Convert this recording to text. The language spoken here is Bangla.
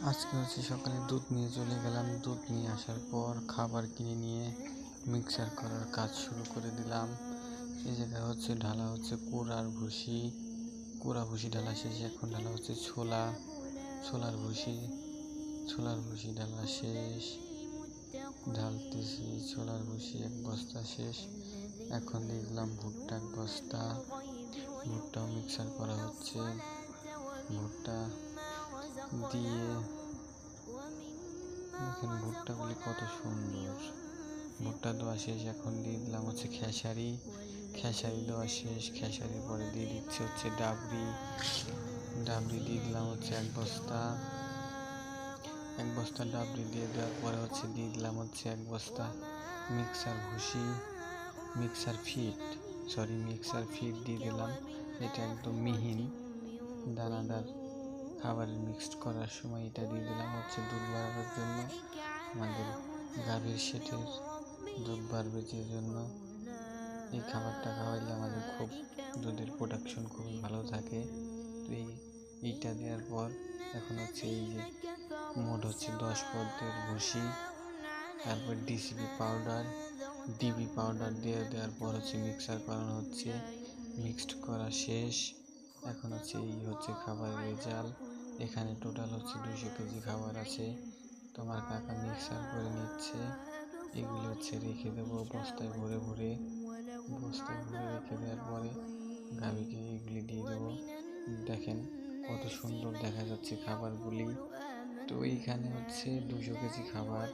আজকে সকালে দুধ নিয়ে চলে গেলাম। দুধ নিয়ে আসার পর খাবার কিনে নিয়ে মিক্সার করার কাজ শুরু করে দিলাম। এই জায়গায় ঢালা হচ্ছে কুড়ার ভুসি। কুড়া ভুসি ঢালা শেষে এখন ঢালা হচ্ছে ছোলার ভুসি ঢালা শেষ। ঢালতেছি ছোলার ভুসি 1 বস্তা শেষ। এখন দিয়ে দিলাম ভুট্টা 1 বস্তা। ভুট্টাও মিক্সার করা হচ্ছে। ভুট্টা দিয়ে দেখেন ভুট্টাগুলি কত সুন্দর। ভুট্টা দেওয়া শেষ। এখন দিয়ে দিলাম খেসারি দেওয়া শেষ। খেসারির পরে দিয়ে দিচ্ছে ডাবরি দিয়ে দিলাম 1 বস্তা। 1 বস্তা ডাবরি দিয়ে দেওয়ার পরে দিয়ে দিলাম 1 বস্তা মিক্সার ফিড দিয়ে দিলাম। এটা একদম মিহিন দানাদার খাবারের মিক্সড করার সময় এটা দিয়ে দিলাম দুধ বাড়ানোর জন্য। আমাদের গাভীর সেটের দুধ বাড়বে যে জন্য এই খাবারটা খাওয়াইলে আমাদের খুব দুধের প্রোডাকশন খুবই ভালো থাকে। তো এইটা দেওয়ার পর এখন এই যে মোট 10 পদের ভুসি, তারপর ডিবি পাউডার দেওয়ার পর মিক্সার করানো হচ্ছে। মিক্সড করা শেষ। এখন এই খাবারের রেজাল্ট। এখানে টোটাল 200 কেজি খাবার আছে। তোমার কাকা মিক্সার করে নিচ্ছে। এগুলি রেখে দেবো বস্তায় ভরে রেখে দেওয়ার পরে গাভীকে এগুলি দিয়ে দেবো। দেখেন কত সুন্দর দেখা যাচ্ছে খাবারগুলি। তো এইখানে 200 কেজি খাবার।